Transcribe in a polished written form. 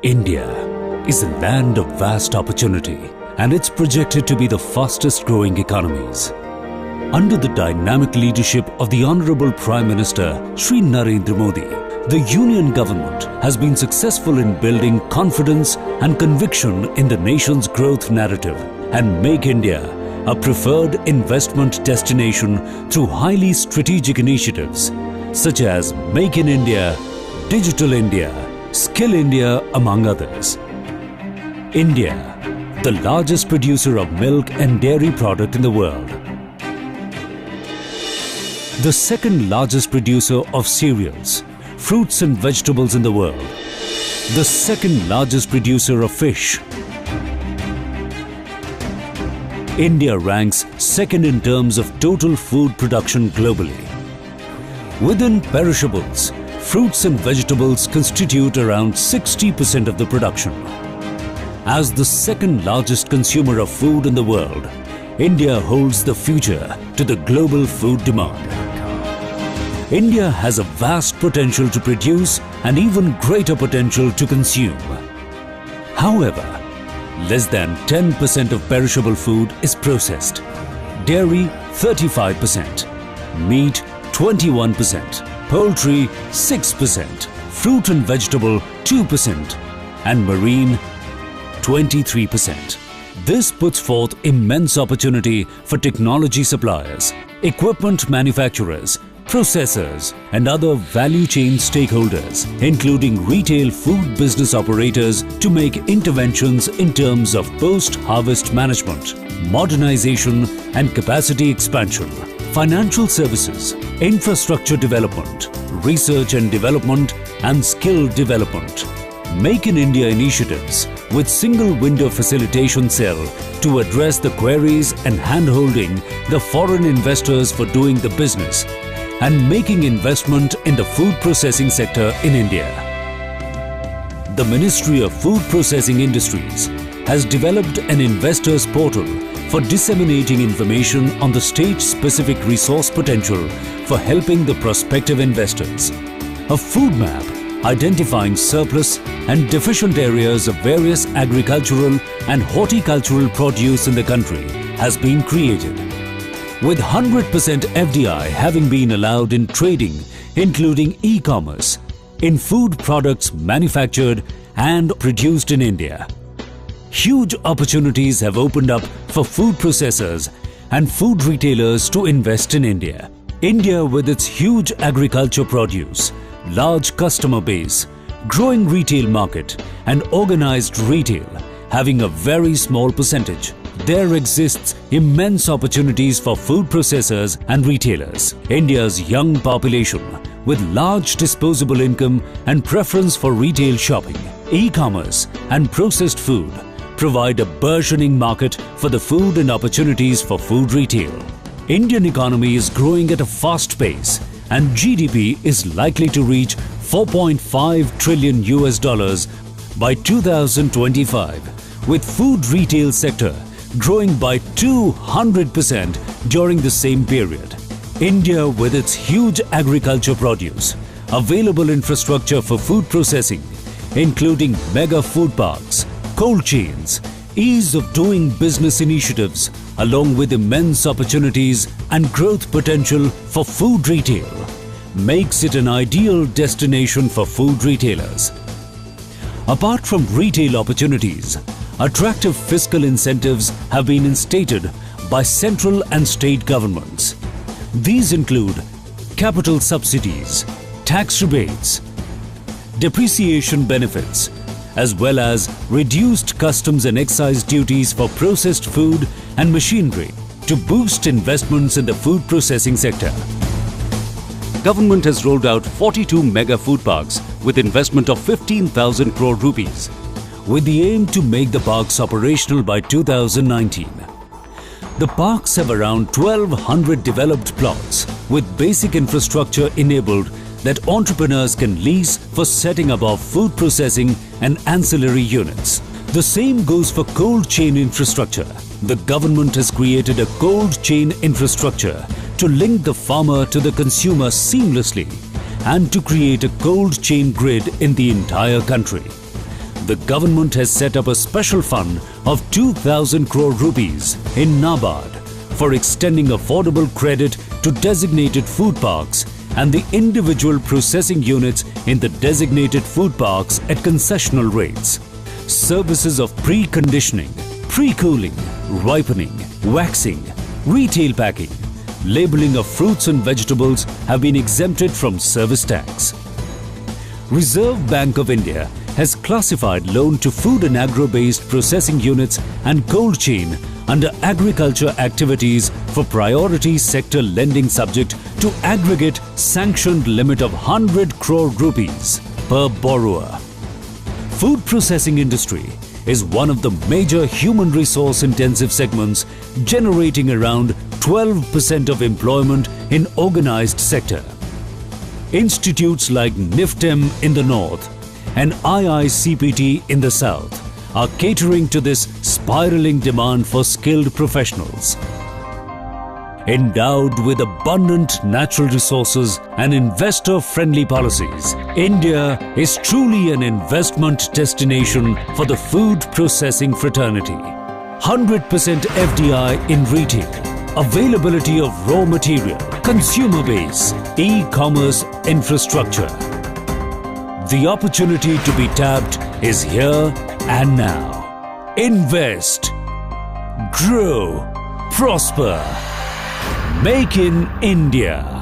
India is a land of vast opportunity, and it's projected to be the fastest growing economies. Under the dynamic leadership of the Honorable Prime Minister Shri Narendra Modi, the Union Government has been successful in building confidence and conviction in the nation's growth narrative and make India a preferred investment destination through highly strategic initiatives such as Make in India, Digital India, Skill India, among others. India, the largest producer of milk and dairy product in the world. The second largest producer of cereals, fruits and vegetables in the world. The second largest producer of fish. India ranks second in terms of total food production globally. Within perishables, fruits and vegetables constitute around 60% of the production. As the second largest consumer of food in the world, India holds the future to the global food demand. India has a vast potential to produce and even greater potential to consume. However, less than 10% of perishable food is processed. Dairy 35%, meat 21%, poultry 6%, fruit and vegetable 2%, and marine 23%. This puts forth immense opportunity for technology suppliers, equipment manufacturers, processors and other value chain stakeholders, including retail food business operators, to make interventions in terms of post-harvest management, modernization and capacity expansion, financial services, infrastructure development, research and development and skill development. Make in India initiatives with single window facilitation cell to address the queries and hand-holding the foreign investors for doing the business and making investment in the food processing sector in India. The Ministry of Food Processing Industries has developed an investors portal for disseminating information on the state-specific resource potential for helping the prospective investors. A food map identifying surplus and deficient areas of various agricultural and horticultural produce in the country has been created. With 100% FDI having been allowed in trading, including e-commerce, in food products manufactured and produced in India. Huge opportunities have opened up for food processors and food retailers to invest in India. India, with its huge agriculture produce, large customer base, growing retail market and organized retail, having a very small percentage, there exists immense opportunities for food processors and retailers. India's young population with large disposable income and preference for retail shopping, e-commerce and processed food provide a burgeoning market for the food and opportunities for food retail. Indian economy is growing at a fast pace and GDP is likely to reach $4.5 trillion by 2025, with food retail sector growing by 200% during the same period. India, with its huge agriculture produce, available infrastructure for food processing, including mega food parks, cold chains, ease of doing business initiatives, along with immense opportunities and growth potential for food retail, makes it an ideal destination for food retailers. Apart from retail opportunities, attractive fiscal incentives have been instated by central and state governments. These include capital subsidies, tax rebates, depreciation benefits, as well as reduced customs and excise duties for processed food and machinery to boost investments in the food processing sector. Government has rolled out 42 mega food parks with investment of 15,000 crore rupees, with the aim to make the parks operational by 2019. The parks have around 1,200 developed plots with basic infrastructure enabled that entrepreneurs can lease for setting up of food processing and ancillary units. The same goes for cold chain infrastructure. The government has created a cold chain infrastructure to link the farmer to the consumer seamlessly and to create a cold chain grid in the entire country. the government has set up a special fund of 2,000 crore rupees in NABARD for extending affordable credit to designated food parks and the individual processing units in the designated food parks at concessional rates. Services of preconditioning, pre-cooling, ripening, waxing, retail packing, labeling of fruits and vegetables have been exempted from service tax. Reserve Bank of India has classified loan to food and agro-based processing units and cold chain under agriculture activities for priority sector lending subject to aggregate sanctioned limit of 100 crore rupees per borrower. Food processing industry is one of the major human resource intensive segments, generating around 12% of employment in organized sector. Institutes like NIFTEM in the north and IICPT in the south are catering to this spiraling demand for skilled professionals. Endowed with abundant natural resources and investor-friendly policies, India is truly an investment destination for the food processing fraternity. 100% FDI in retail, availability of raw material, consumer base, e-commerce infrastructure. The opportunity to be tapped is here and now. Invest, grow, prosper. Make in India.